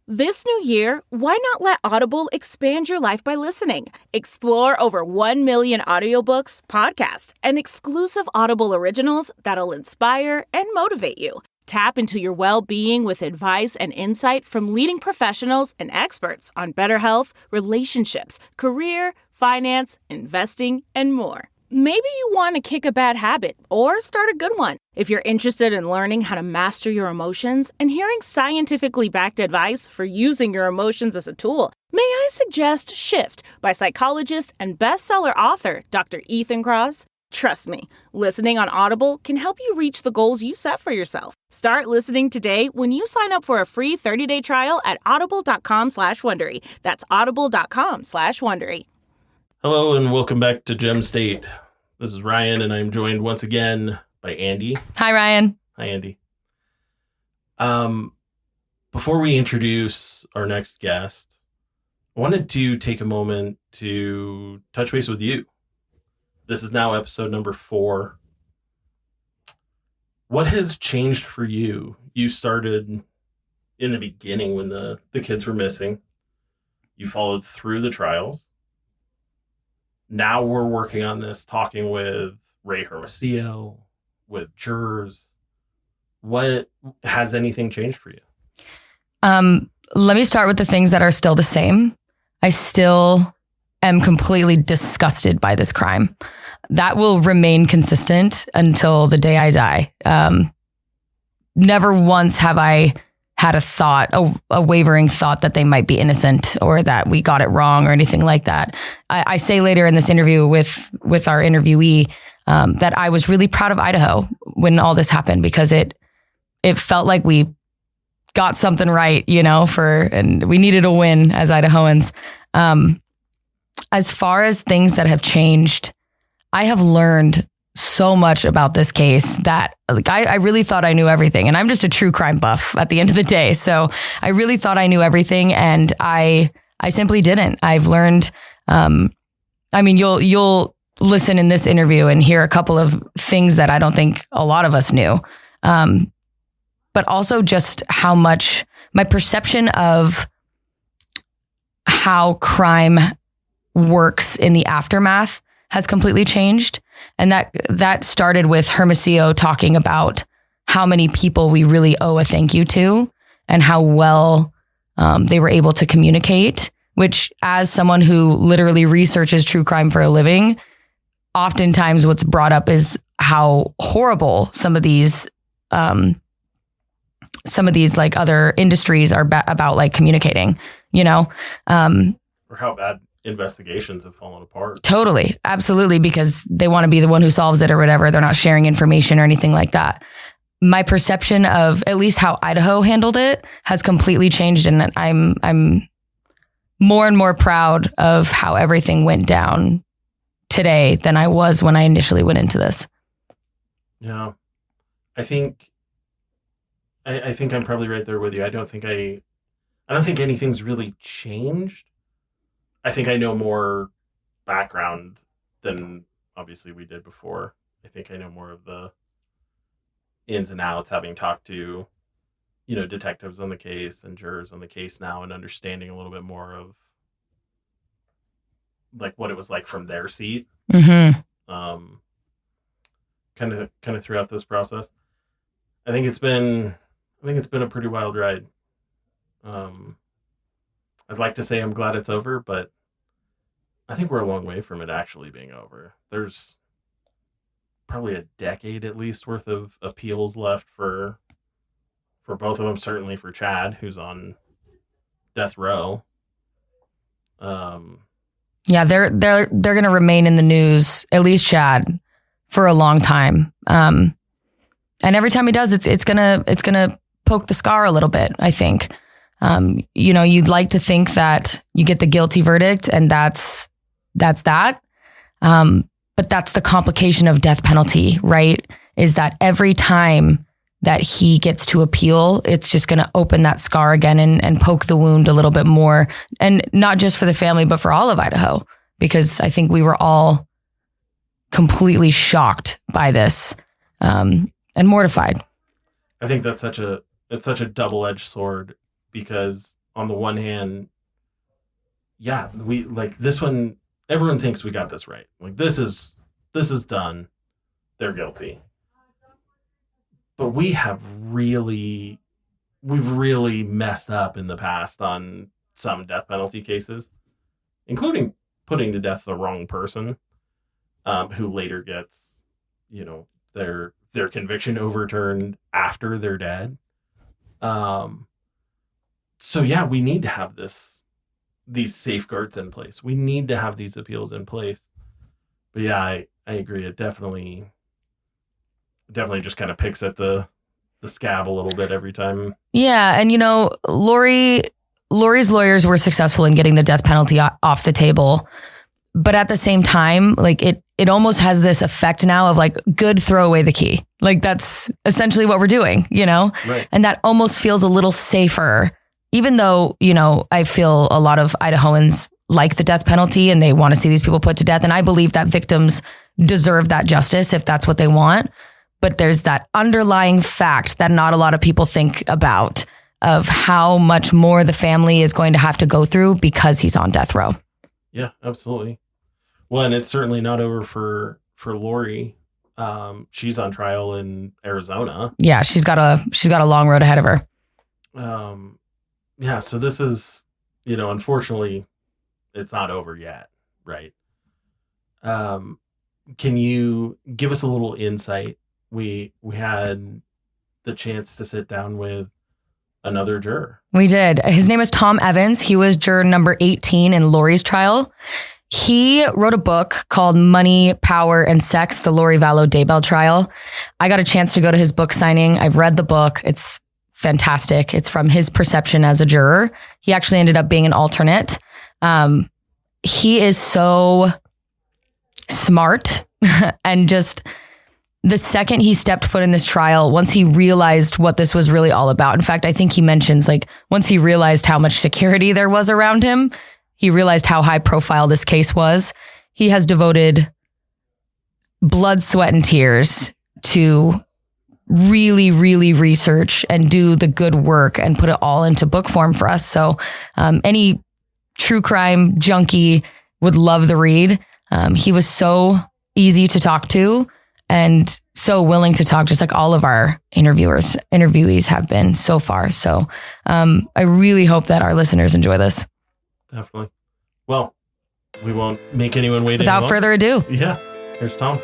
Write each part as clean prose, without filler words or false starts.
This new year, why not let Audible expand your life by listening? Explore over 1 million audiobooks, podcasts, and exclusive Audible originals that'll inspire and motivate you. Tap into your well-being with advice and insight from leading professionals and experts on better health, relationships, career, finance, investing, and more. Maybe you want to kick a bad habit or start a good one. If you're interested in learning how to master your emotions and hearing scientifically backed advice for using your emotions as a tool, may I suggest Shift by psychologist and bestseller author Dr. Ethan Kross? Trust me, listening on Audible can help you reach the goals you set for yourself. Start listening today when you sign up for a free 30-day trial at audible.com/Wondery. That's audible.com/Wondery. Hello and welcome back to Gem State. This is Ryan and I'm joined once again by Andy. Hi, Ryan. Hi, Andy. Before we introduce our next guest, I wanted to take a moment to touch base with you. This is now episode number 4. What has changed for you? You started in the beginning when the kids were missing. You followed through the trials. Now we're working on this, talking with Ray Hermosillo, with jurors. What has anything changed for you? Let me start with the things that are still the same. I still am completely disgusted by this crime. That will remain consistent until the day I die. Never once have I had a thought, a wavering thought that they might be innocent or that we got it wrong or anything like that. I say later in this interview with our interviewee that I was really proud of Idaho when all this happened because it felt like we got something right, and we needed a win as Idahoans. As far as things that have changed, I have learned so much about this case that I really thought I knew everything, and I'm just a true crime buff at the end of the day. So I really thought I knew everything, and I simply didn't. I've learned. You'll listen in this interview and hear a couple of things that I don't think a lot of us knew, but also just how much my perception of how crime works in the aftermath has completely changed. And that started with Hermosillo talking about how many people we really owe a thank you to and how well they were able to communicate, which as someone who literally researches true crime for a living, oftentimes what's brought up is how horrible some of these like other industries are about like communicating, or how bad investigations have fallen apart. Totally. Absolutely. Because they want to be the one who solves it or whatever. They're not sharing information or anything like that. My perception of at least how Idaho handled it has completely changed. And I'm more and more proud of how everything went down today than I was when I initially went into this. Yeah. I think I'm probably right there with you. I don't think anything's really changed. I think I know more background than obviously we did before. I think I know more of the ins and outs, having talked to, detectives on the case and jurors on the case now, and understanding a little bit more of like what it was like from their seat. Mm-hmm. Kind of throughout this process. I think it's been a pretty wild ride. I'd like to say I'm glad it's over, but I think we're a long way from it actually being over. There's probably a decade at least worth of appeals left for both of them, certainly for Chad, who's on death row. Yeah, they're going to remain in the news, at least Chad, for a long time. And every time he does, it's going to poke the scar a little bit, I think. You'd like to think that you get the guilty verdict and that's that. But that's the complication of death penalty, right? Is that every time that he gets to appeal, it's just going to open that scar again and poke the wound a little bit more. And not just for the family, but for all of Idaho, because I think we were all completely shocked by this, and mortified. I think that's such a double-edged sword, because on the one hand, yeah, we like this one. Everyone thinks we got this right. Like this is done. They're guilty. But we've really messed up in the past on some death penalty cases, including putting to death the wrong person, who later gets, their conviction overturned after they're dead. So yeah, we need to have these safeguards in place. We need to have these appeals in place. But yeah, I agree. It definitely just kind of picks at the scab a little bit every time. Yeah. And, Lori's lawyers were successful in getting the death penalty off the table. But at the same time, like it almost has this effect now of like, good, throw away the key. Like that's essentially what we're doing, Right. And that almost feels a little safer, even though, I feel a lot of Idahoans like the death penalty and they want to see these people put to death. And I believe that victims deserve that justice if that's what they want. But there's that underlying fact that not a lot of people think about of how much more the family is going to have to go through because he's on death row. Yeah, absolutely. Well, and it's certainly not over for Lori. She's on trial in Arizona. Yeah, she's got a long road ahead of her. Yeah, so this is, unfortunately, it's not over yet, right? Can you give us a little insight? We had the chance to sit down with another juror. We did. His name is Tom Evans. He was juror number 18 in Lori's trial. He wrote a book called Money, Power, and Sex, the Lori Vallow Daybell Trial. I got a chance to go to his book signing. I've read the book. It's fantastic. It's from his perception as a juror. He actually ended up being an alternate. He is so smart and just the second he stepped foot in this trial, once he realized what this was really all about. In fact, I think he mentions like once he realized how much security there was around him, he realized how high profile this case was. He has devoted blood, sweat, and tears to really, really research and do the good work and put it all into book form for us. So any true crime junkie would love the read. He was so easy to talk to and so willing to talk, just like all of our interviewees have been so far. So I really hope that our listeners enjoy this. Definitely. Well, we won't make anyone wait Without anymore. further ado. Yeah, here's Tom.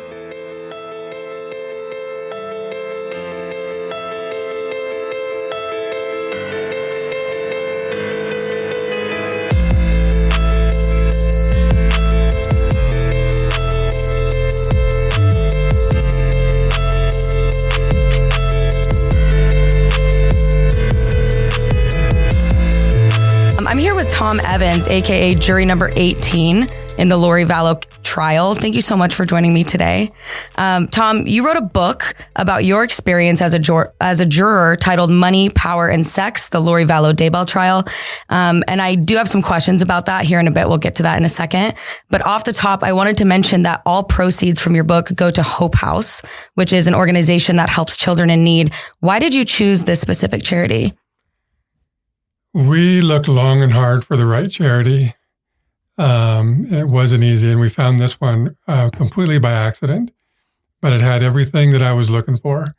I'm here with Tom Evans, aka jury number 18 in the Lori Vallow trial. Thank you so much for joining me today. Tom, you wrote a book about your experience as a juror titled Money, Power, and Sex, the Lori Vallow Daybell Trial. And I do have some questions about that here in a bit. We'll get to that in a second. But off the top, I wanted to mention that all proceeds from your book go to Hope House, which is an organization that helps children in need. Why did you choose this specific charity? We looked long and hard for the right charity. And it wasn't easy. And we found this one completely by accident, but it had everything that I was looking for.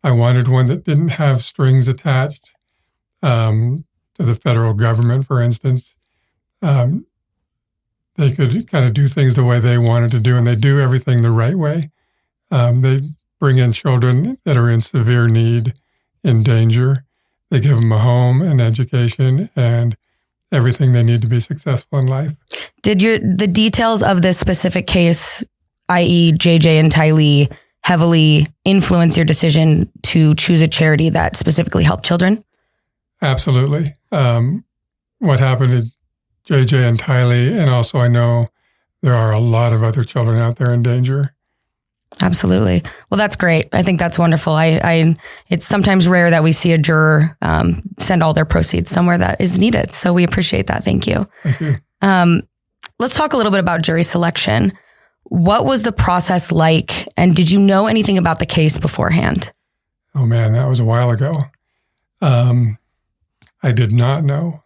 I wanted one that didn't have strings attached to the federal government, for instance. They could kind of do things the way they wanted to do, and they do everything the right way. They bring in children that are in severe need, in danger. They give them a home and education and everything they need to be successful in life. Did the details of this specific case, i.e. JJ and Tylee, heavily influence your decision to choose a charity that specifically helped children? Absolutely. What happened is JJ and Tylee, and also I know there are a lot of other children out there in danger. Absolutely. Well, that's great. I think that's wonderful. It's sometimes rare that we see a juror send all their proceeds somewhere that is needed. So we appreciate that. Thank you. Thank you. Let's talk a little bit about jury selection. What was the process like? And did you know anything about the case beforehand? Oh man, that was a while ago. I did not know.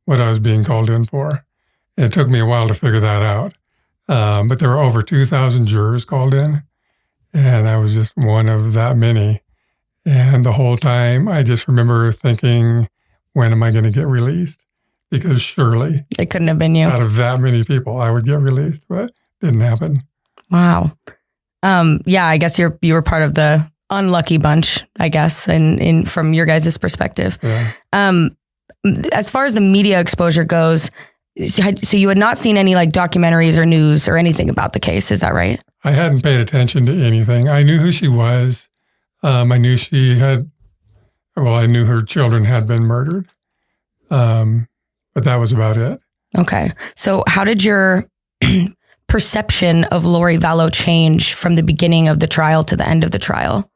what I was being called in for. It took me a while to figure that out. But there were over 2,000 jurors called in, and I was just one of that many. And the whole time, I just remember thinking, when am I going to get released? Because surely It couldn't have been you. out of that many people, I would get released, but it didn't happen. Wow. Yeah, I guess you were part of the unlucky bunch, I guess, in from your guys' perspective. Yeah. As far as the media exposure goes, so you had not seen any like documentaries or news or anything about the case, is that right? I hadn't paid attention to anything. I knew who she was. I knew I knew her children had been murdered. But that was about it. Okay. So how did your perception of Lori Vallow change from the beginning of the trial to the end of the trial?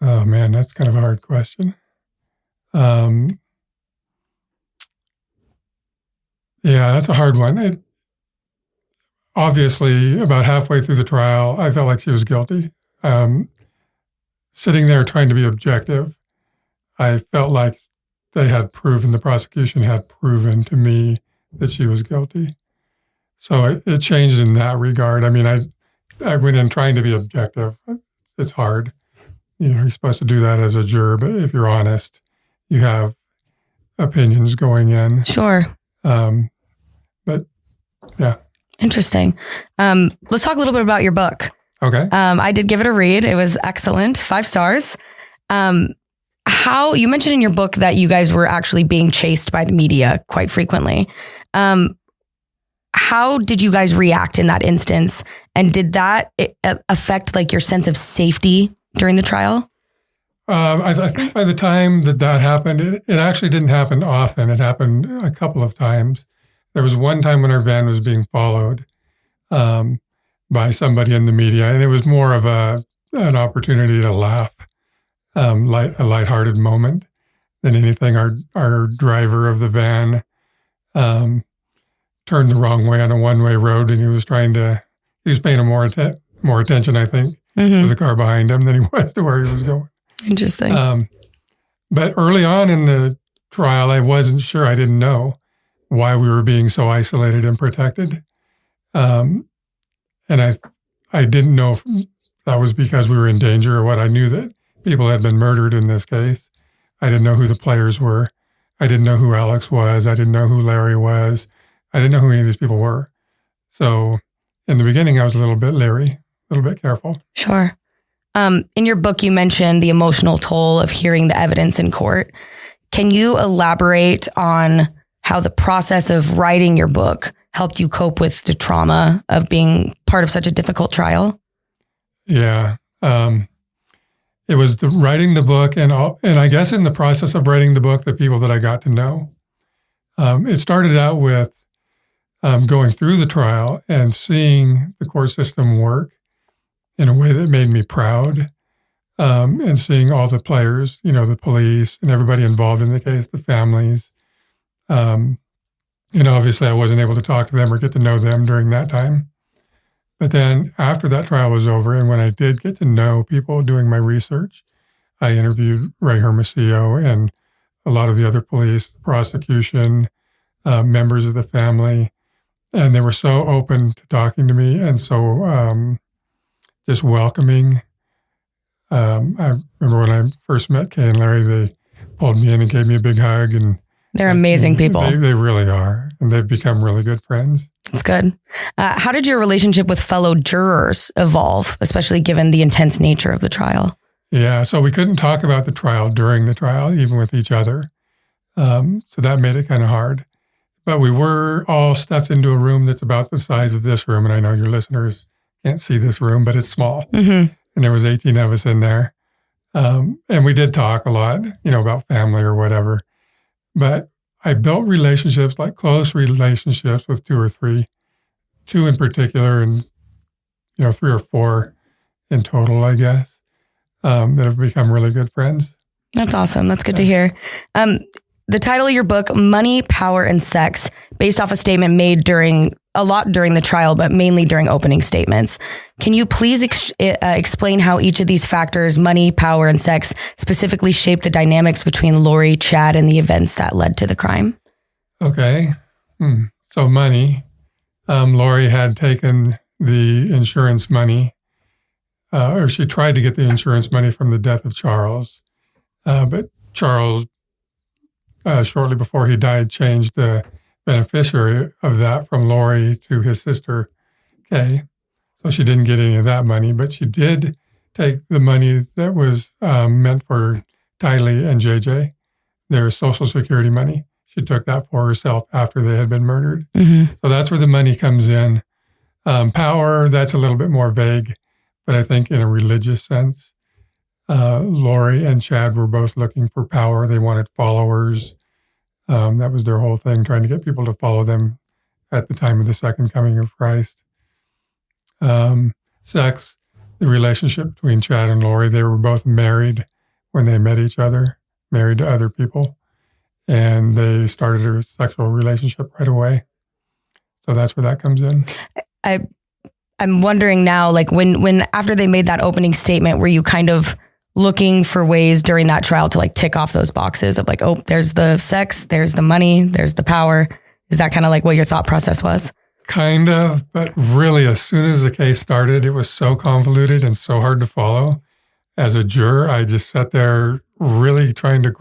Oh man, that's kind of a hard question. Yeah, that's a hard one. Obviously, about halfway through the trial, I felt like she was guilty. Sitting there trying to be objective, I felt like the prosecution had proven to me that she was guilty. So it changed in that regard. I mean, I went in trying to be objective. It's hard. You're supposed to do that as a juror, but if you're honest, you have opinions going in. Sure. But yeah. Interesting. Let's talk a little bit about your book. Okay. I did give it a read. It was excellent. 5 stars. How you mentioned in your book that you guys were actually being chased by the media quite frequently. How did you guys react in that instance? And did that affect like your sense of safety during the trial? I think by the time that happened, it actually didn't happen often. It happened a couple of times. There was one time when our van was being followed by somebody in the media, and it was more of an opportunity to laugh, a lighthearted moment than anything. Our driver of the van turned the wrong way on a one-way road, and he was paying more attention, I think, to the car behind him than he was to where he was going. Interesting. But early on in the trial, I wasn't sure. I didn't know why we were being so isolated and protected. And I didn't know if that was because we were in danger or what. I knew that people had been murdered in this case. I didn't know who the players were. I didn't know who Alex was. I didn't know who Larry was. I didn't know who any of these people were. So in the beginning, I was a little bit leery, a little bit careful. Sure. In your book, you mentioned the emotional toll of hearing the evidence in court. Can you elaborate on how the process of writing your book helped you cope with the trauma of being part of such a difficult trial? Yeah. It was writing the book and I guess in the process of writing the book, the people that I got to know. It started out with going through the trial and seeing the court system work in a way that made me proud, and seeing all the players, the police and everybody involved in the case, the families. Obviously I wasn't able to talk to them or get to know them during that time. But then after that trial was over, and when I did get to know people doing my research, I interviewed Ray Hermosillo and a lot of the other police, prosecution, members of the family, and they were so open to talking to me and so just welcoming. I remember when I first met Kay and Larry, they pulled me in and gave me a big hug. And they're amazing people. They really are. And they've become really good friends. That's good. How did your relationship with fellow jurors evolve, especially given the intense nature of the trial? Yeah, so we couldn't talk about the trial during the trial, even with each other. So that made it kind of hard. But we were all stuffed into a room that's about the size of this room. And I know your listeners can't see this room, but it's small. Mm-hmm. And there was 18 of us in there. And we did talk a lot, about family or whatever. But I built relationships, like close relationships with 2 or 3, 2 in particular, and, 3 or 4 in total, I guess, that have become really good friends. That's awesome. That's good to hear. The title of your book, Money, Power, and Sex, based off a statement made during the trial, but mainly during opening statements. Can you please explain how each of these factors, money, power, and sex, specifically shaped the dynamics between Lori, Chad, and the events that led to the crime? Okay. So money. Lori had taken the insurance money, or she tried to get the insurance money from the death of Charles. But Charles, shortly before he died, changed the beneficiary of that from Lori to his sister, Kay. So she didn't get any of that money, but she did take the money that was meant for Tylee and JJ, their Social Security money. She took that for herself after they had been murdered. Mm-hmm. So that's where the money comes in. Power, that's a little bit more vague, but I think in a religious sense, Lori and Chad were both looking for power. They wanted followers. That was their whole thing, trying to get people to follow them at the time of the second coming of Christ. Sex, the relationship between Chad and Lori, they were both married when they met each other, married to other people, and they started a sexual relationship right away. So that's where that comes in. I'm wondering now, like when after they made that opening statement, were you kind of looking for ways during that trial to like tick off those boxes of like, oh, there's the sex, there's the money, there's the power? Is that kind of like what your thought process was? Kind of, but really, as soon as the case started, it was so convoluted and so hard to follow. As a juror, I just sat there really trying to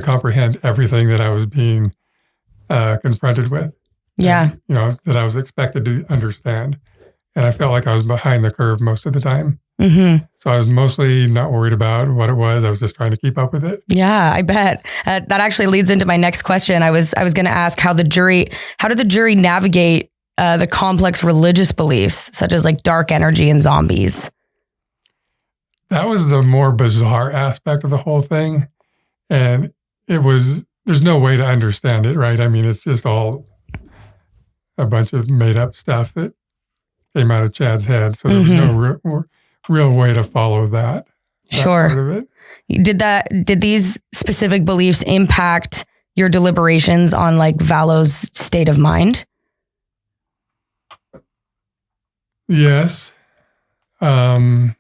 comprehend everything that I was being confronted with. Yeah. And, that I was expected to understand. And I felt like I was behind the curve most of the time. Mm-hmm. So I was mostly not worried about what it was. I was just trying to keep up with it. Yeah, I bet. That actually leads into my next question. I was going to ask how did the jury navigate the complex religious beliefs, such as like dark energy and zombies? That was the more bizarre aspect of the whole thing. And there's no way to understand it, right? I mean, it's just all a bunch of made up stuff that came out of Chad's head. So there was no real way to follow that Sure. part of it. Did these specific beliefs impact your deliberations on like Vallow's state of mind? Yes. The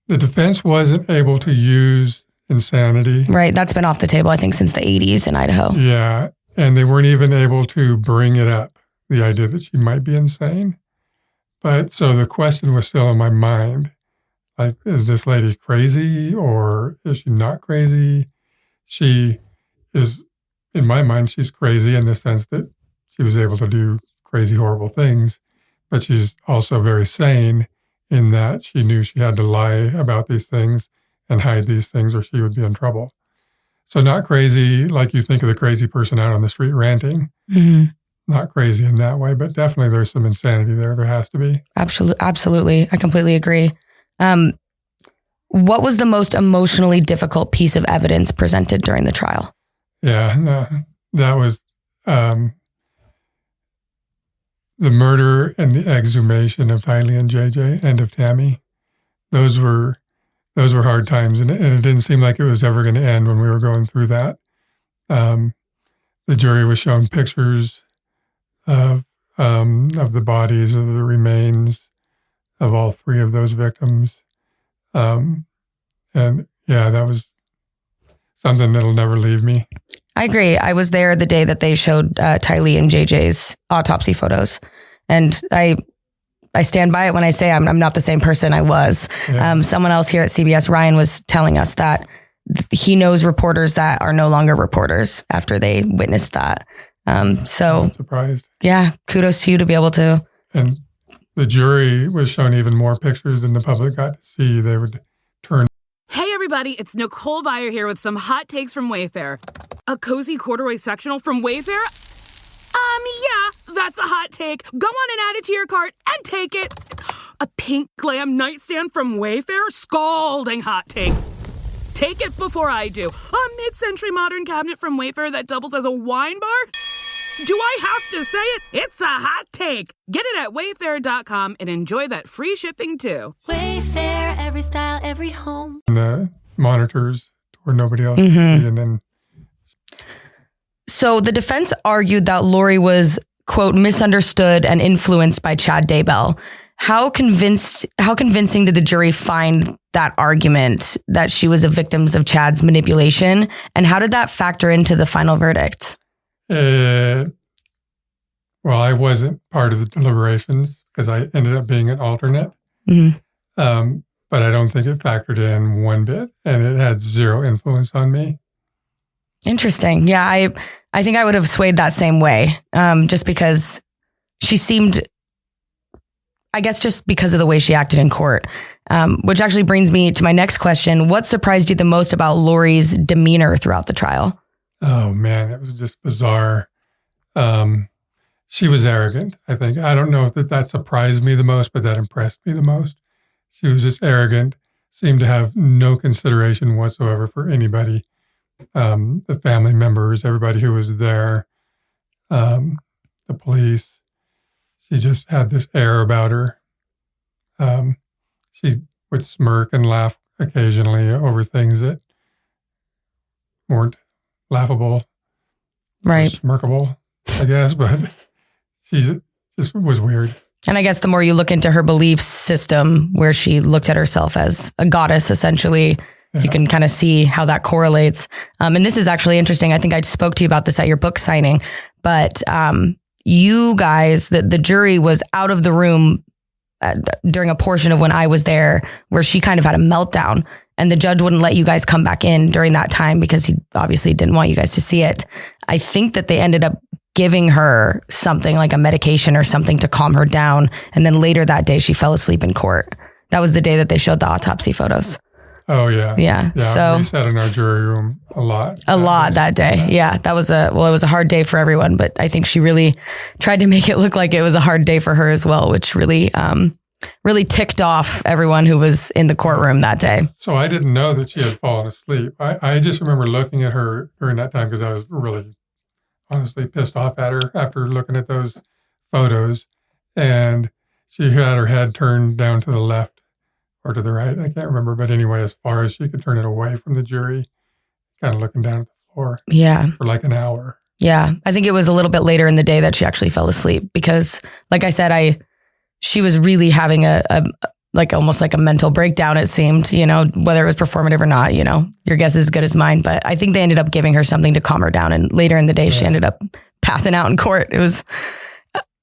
defense wasn't able to use insanity. Right. That's been off the table, I think, since the 80s in Idaho. Yeah. And they weren't even able to bring it up, the idea that she might be insane. But so the question was still in my mind, like, is this lady crazy or is she not crazy? She is, in my mind, she's crazy in the sense that she was able to do crazy, horrible things, but she's also very sane in that she knew she had to lie about these things and hide these things or she would be in trouble. So not crazy like you think of the crazy person out on the street ranting. Mm-hmm. Not crazy in that way, but definitely there's some insanity there. There has to be. Absolutely. I completely agree. What was the most emotionally difficult piece of evidence presented during the trial? Yeah, that was the murder and the exhumation of Tylee and JJ and of Tammy. Those were hard times, and it didn't seem like it was ever going to end when we were going through that. The jury was shown pictures of the bodies, of the remains of all three of those victims. And yeah, that was something that'll never leave me. I agree. I was there the day that they showed Tylee and JJ's autopsy photos. And I stand by it when I say I'm not the same person I was. Yeah. Someone else here at CBS, Ryan, was telling us that he knows reporters that are no longer reporters after they witnessed that. So I'm surprised. Yeah, kudos to you to be able to. And the jury was shown even more pictures than the public got to see. They would turn. Hey everybody, it's Nicole Byer here with some hot takes from Wayfair. A cozy corduroy sectional from Wayfair? Yeah, that's a hot take. Go on and add it to your cart and take it. A pink glam nightstand from Wayfair? Scalding hot take. Take it before I do. A mid-century modern cabinet from Wayfair that doubles as a wine bar? Do I have to say it? It's a hot take. Get it at wayfair.com and enjoy that free shipping too. Wayfair, every style, every home. And monitors where nobody else could see, and then. So the defense argued that Lori was, quote, misunderstood and influenced by Chad Daybell. how convincing did the jury find that argument that she was a victim of Chad's manipulation? And how did that factor into the final verdict? Well, I wasn't part of the deliberations because I ended up being an alternate. Mm-hmm. But I don't think it factored in one bit, and it had zero influence on me. Interesting. Yeah, I think I would have swayed that same way, just because she seemed, I guess just because of the way she acted in court, which actually brings me to my next question. What surprised you the most about Lori's demeanor throughout the trial? Oh, man, it was just bizarre. She was arrogant, I think. I don't know if that surprised me the most, but that impressed me the most. She was just arrogant, seemed to have no consideration whatsoever for anybody, the family members, everybody who was there, the police. She just had this air about her. She would smirk and laugh occasionally over things that weren't laughable, Right. smirkable, I guess, but she just was weird. And I guess the more you look into her belief system, where she looked at herself as a goddess, essentially, you can kind of see how that correlates. And this is actually interesting. I think I spoke to you about this at your book signing, but you guys, the jury was out of the room during a portion of when I was there, where she kind of had a meltdown, and the judge wouldn't let you guys come back in during that time because he obviously didn't want you guys to see it. I think that they ended up giving her something like a medication or something to calm her down. And then later that day, she fell asleep in court. That was the day that they showed the autopsy photos. Oh, yeah. Yeah. So we sat in our jury room a lot. That day. Yeah. That was it was a hard day for everyone, but I think she really tried to make it look like it was a hard day for her as well, which really ticked off everyone who was in the courtroom that day. So I didn't know that she had fallen asleep. I just remember looking at her during that time because I was really honestly pissed off at her after looking at those photos. And she had her head turned down to the left or to the right. I can't remember. But anyway, as far as she could turn it away from the jury, kind of looking down at the floor. Yeah. For like an hour. Yeah. I think it was a little bit later in the day that she actually fell asleep because, like I said, she was really having a almost like a mental breakdown, it seemed, whether it was performative or not, your guess is as good as mine. But I think they ended up giving her something to calm her down. And later in the day, she ended up passing out in court. It was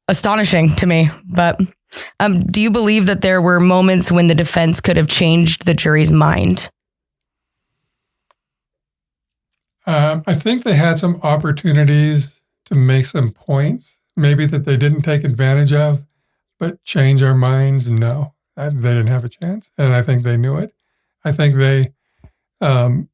astonishing to me. But do you believe that there were moments when the defense could have changed the jury's mind? I think they had some opportunities to make some points, maybe that they didn't take advantage of, but change our minds, no. They didn't have a chance, and I think they knew it. I think they, getting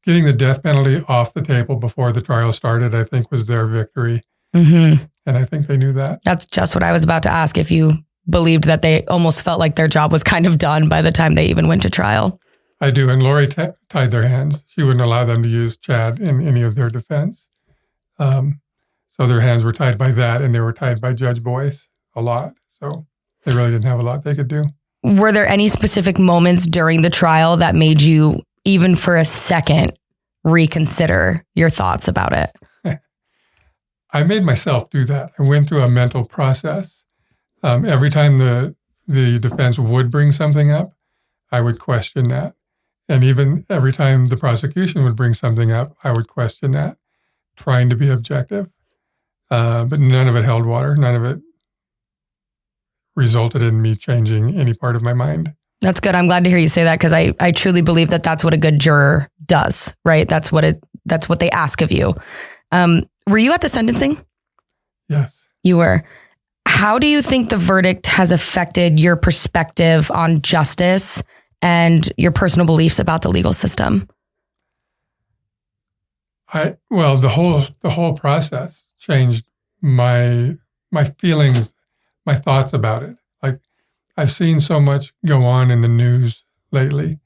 the death penalty off the table before the trial started, I think was their victory. Mm-hmm. And I think they knew that. That's just what I was about to ask, if you believed that they almost felt like their job was kind of done by the time they even went to trial. I do, and Lori tied their hands. She wouldn't allow them to use Chad in any of their defense. So their hands were tied by that, and they were tied by Judge Boyce a lot. So they really didn't have a lot they could do. Were there any specific moments during the trial that made you, even for a second, reconsider your thoughts about it? I made myself do that. I went through a mental process. Every time the defense would bring something up, I would question that. And even every time the prosecution would bring something up, I would question that, trying to be objective. But none of it held water. None of it resulted in me changing any part of my mind. That's good. I'm glad to hear you say that, because I truly believe that that's what a good juror does, right? That's what they ask of you. Were you at the sentencing? Yes. You were. How do you think the verdict has affected your perspective on justice and your personal beliefs about the legal system? The whole process changed my feelings, my thoughts about it. Like, I've seen so much go on in the news lately,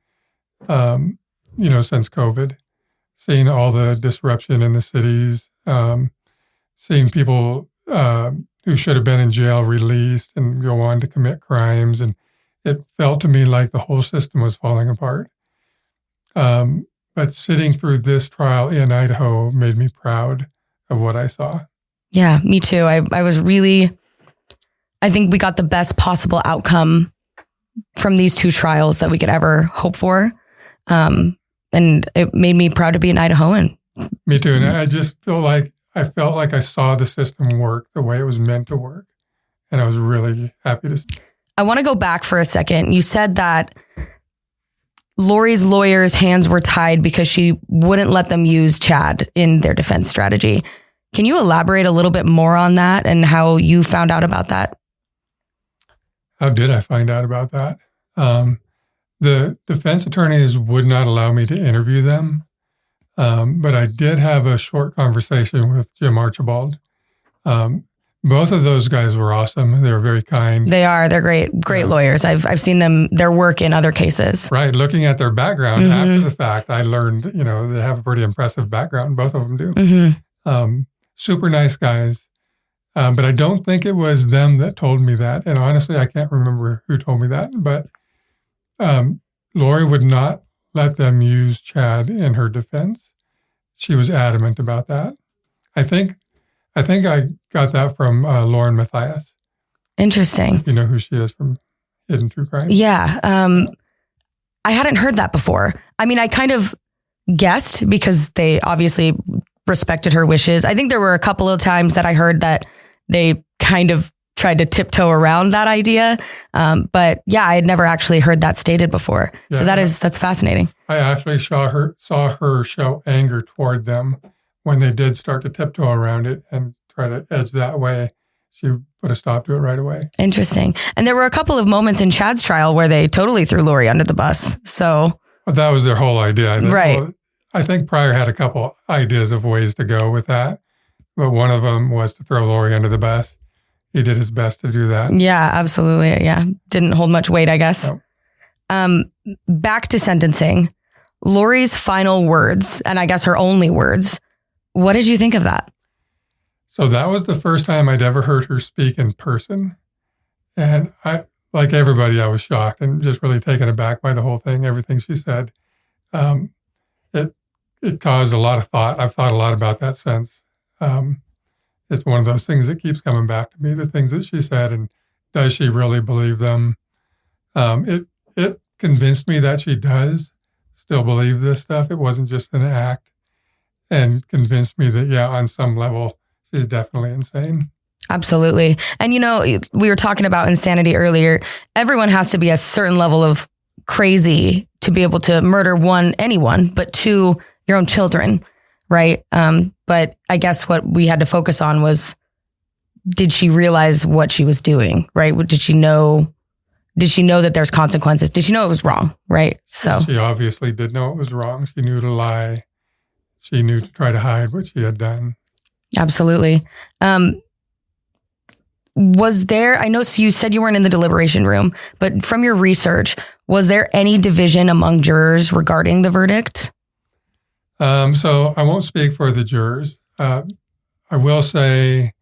since COVID, seeing all the disruption in the cities, seeing people who should have been in jail released and go on to commit crimes. And it felt to me like the whole system was falling apart. But sitting through this trial in Idaho made me proud of what I saw. Yeah, me too. I I think we got the best possible outcome from these 2 trials that we could ever hope for. And it made me proud to be an Idahoan. Me too. And I just felt like I saw the system work the way it was meant to work. And I was really happy to. I want to go back for a second. You said that Lori's lawyer's hands were tied because she wouldn't let them use Chad in their defense strategy. Can you elaborate a little bit more on that and how you found out about that? How did I find out about that? The defense attorneys would not allow me to interview them. But I did have a short conversation with Jim Archibald. Both of those guys were awesome. They were very kind. They are. They're great lawyers. I've seen their work in other cases. Right. Looking at their background after the fact, I learned, they have a pretty impressive background. Both of them do. Super nice guys. But I don't think it was them that told me that. And honestly, I can't remember who told me that. But Lori would not let them use Chad in her defense. She was adamant about that. I think I got that from Lauren Mathias. Interesting. You know who she is from Hidden True Crime? Yeah. I hadn't heard that before. I mean, I kind of guessed because they obviously respected her wishes. I think there were a couple of times that I heard that they kind of tried to tiptoe around that idea. But yeah, I had never actually heard that stated before. Yeah, so that's fascinating. I actually saw her show anger toward them when they did start to tiptoe around it and try to edge that way. She put a stop to it right away. Interesting. And there were a couple of moments in Chad's trial where they totally threw Lori under the bus. So, but that was their whole idea. I think. Right. Well, I think Pryor had a couple ideas of ways to go with that, but one of them was to throw Lori under the bus. He did his best to do that. Yeah, absolutely. Yeah. Didn't hold much weight, I guess. No. Back to sentencing. Lori's final words, and I guess her only words. What did you think of that? So that was the first time I'd ever heard her speak in person. And I, like everybody, I was shocked and just really taken aback by the whole thing, everything she said. It caused a lot of thought. I've thought a lot about that since. It's one of those things that keeps coming back to me, the things that she said, and does she really believe them? It convinced me that she does still believe this stuff. It wasn't just an act, and convinced me that, yeah, on some level, she's definitely insane. Absolutely. And, we were talking about insanity earlier. Everyone has to be a certain level of crazy to be able to murder anyone, but 2, your own children, right? But I guess what we had to focus on was, did she realize what she was doing, right? Did she know that there's consequences? Did she know it was wrong, right? So she obviously did know it was wrong. She knew to lie. She knew to try to hide what she had done. Absolutely. Was there, I know you said you weren't in the deliberation room, but from your research, was there any division among jurors regarding the verdict? So I won't speak for the jurors. I will say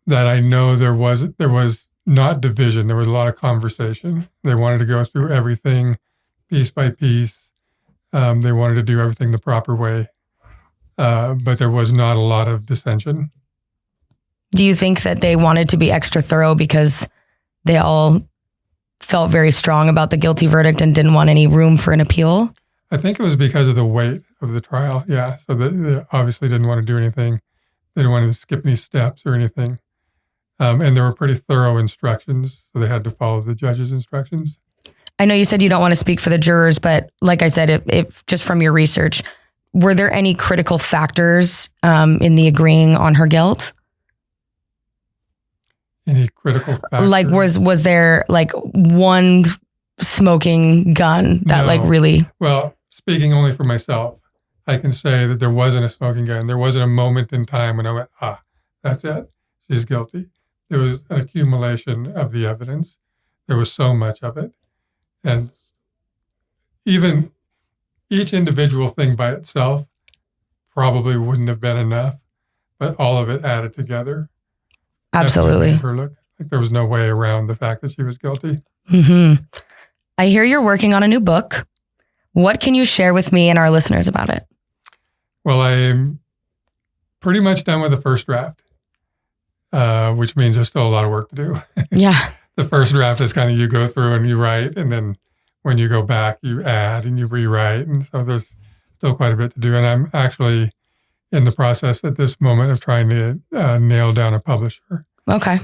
that I know there was not division. There was a lot of conversation. They wanted to go through everything piece by piece. They wanted to do everything the proper way. But there was not a lot of dissension. Do you think that they wanted to be extra thorough because they all felt very strong about the guilty verdict and didn't want any room for an appeal? I think it was because of the weight of the trial. Yeah. So they obviously didn't want to do anything. They didn't want to skip any steps or anything. And there were pretty thorough instructions. So they had to follow the judge's instructions. I know you said you don't want to speak for the jurors, but like I said, if just from your research, were there any critical factors in the agreeing on her guilt? Any critical factors? Like was there like one smoking gun that really? Well, speaking only for myself, I can say that there wasn't a smoking gun. There wasn't a moment in time when I went, that's it. She's guilty. There was an accumulation of the evidence. There was so much of it. And even each individual thing by itself probably wouldn't have been enough, but all of it added together. Absolutely. Made her look like there was no way around the fact that she was guilty. Mm-hmm. I hear you're working on a new book. What can you share with me and our listeners about it? Well, I'm pretty much done with the first draft. which means there's still a lot of work to do. Yeah. The first draft is kind of you go through and you write, and then when you go back, you add and you rewrite. And so there's still quite a bit to do. And I'm actually in the process at this moment of trying to nail down a publisher. Okay.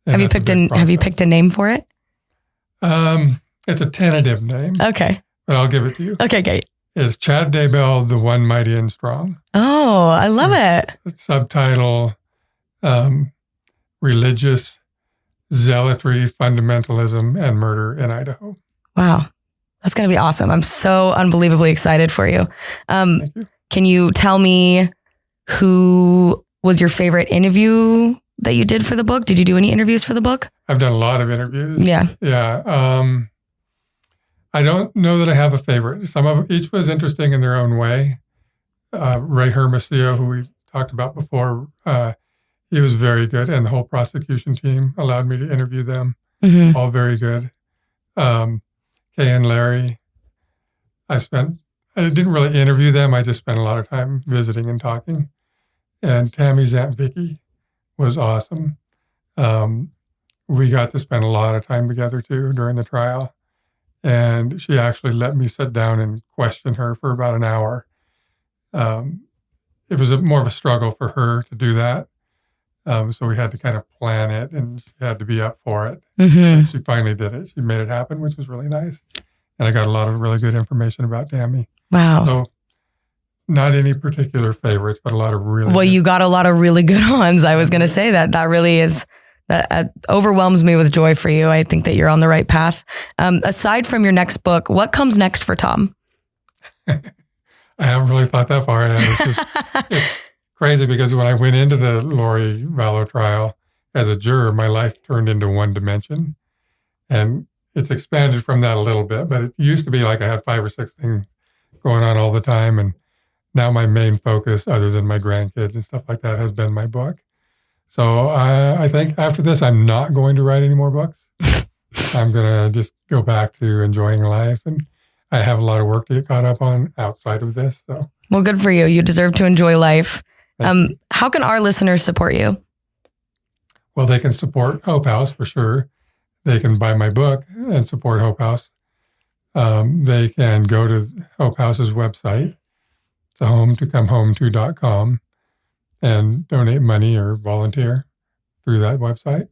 And Have you picked a name for it? It's a tentative name. Okay. But I'll give it to you. Okay, great. It's Chad Daybell, The One Mighty and Strong. Oh, I love it. Subtitle, Religious Zealotry, Fundamentalism, and Murder in Idaho. Wow. That's going to be awesome. I'm so unbelievably excited for you. Thank you. Can you tell me who was your favorite interview that you did for the book? Did you do any interviews for the book? I've done a lot of interviews. Yeah. Yeah. I don't know that I have a favorite. Each was interesting in their own way. Ray Hermosillo, who we talked about before, he was very good, and the whole prosecution team allowed me to interview them. Mm-hmm. All very good. Kay and Larry, I didn't really interview them. I just spent a lot of time visiting and talking. And Tammy's Aunt Vicky was awesome. We got to spend a lot of time together too during the trial. And she actually let me sit down and question her for about an hour. It was more of a struggle for her to do that. So we had to kind of plan it, and she had to be up for it. Mm-hmm. She finally did it. She made it happen, which was really nice. And I got a lot of really good information about Tammy. Wow. So not any particular favorites, but a lot of really Well, good. you got a lot of really good ones. I was going to say that really is, that overwhelms me with joy for you. I think that you're on the right path. Aside from your next book, what comes next for Tom? I haven't really thought that far ahead. It's crazy because when I went into the Lori Vallow trial as a juror, my life turned into one dimension. And it's expanded from that a little bit, but it used to be like I had 5 or 6 things going on all the time. And now my main focus, other than my grandkids and stuff like that, has been my book. So I think after this, I'm not going to write any more books. I'm going to just go back to enjoying life. And I have a lot of work to get caught up on outside of this. So, well, good for you. You deserve to enjoy life. How can our listeners support you? Well, they can support Hope House for sure. They can buy my book and support Hope House. They can go to Hope House's website, tohome2comehome2.com, and donate money or volunteer through that website.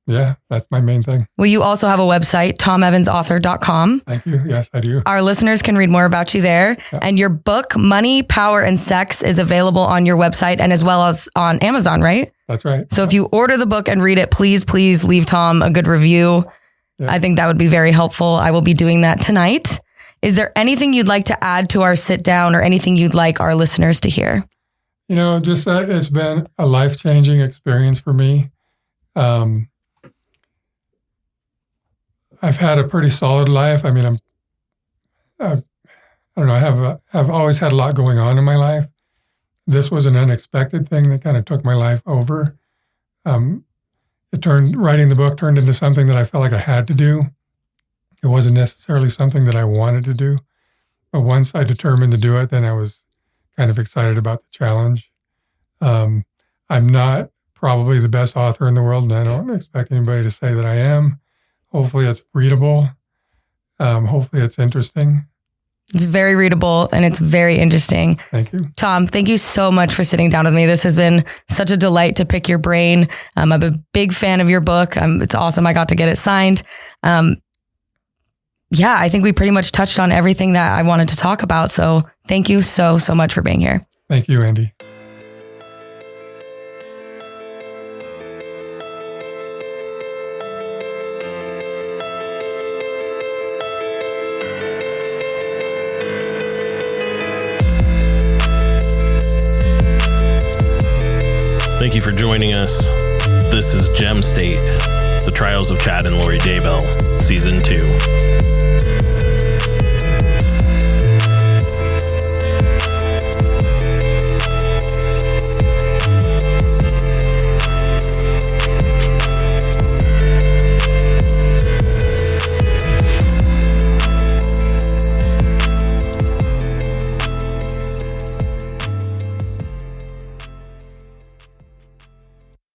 Yeah, that's my main thing. Well, you also have a website, tomevansauthor.com. Thank you. Yes, I do. Our listeners can read more about you there. Yeah. And your book, Money, Power, and Sex, is available on your website and as well as on Amazon, right? That's right. So if you order the book and read it, please leave Tom a good review. Yeah. I think that would be very helpful. I will be doing that tonight. Is there anything you'd like to add to our sit down or anything you'd like our listeners to hear? You know, just that it's been a life-changing experience for me. I've had a pretty solid life. I mean, I don't know. I have always had a lot going on in my life. This was an unexpected thing that kind of took my life over. Writing the book turned into something that I felt like I had to do. It wasn't necessarily something that I wanted to do. But once I determined to do it, then I was kind of excited about the challenge. I'm not probably the best author in the world, and I don't expect anybody to say that I am. Hopefully it's readable. Hopefully it's interesting. It's very readable and it's very interesting. Thank you. Tom, thank you so much for sitting down with me. This has been such a delight to pick your brain. I'm a big fan of your book. It's awesome. I got to get it signed. I think we pretty much touched on everything that I wanted to talk about. So thank you so much for being here. Thank you, Andy. Thank you for joining us. This is Gem State, The Trials of Chad and Lori Daybell, Season 2.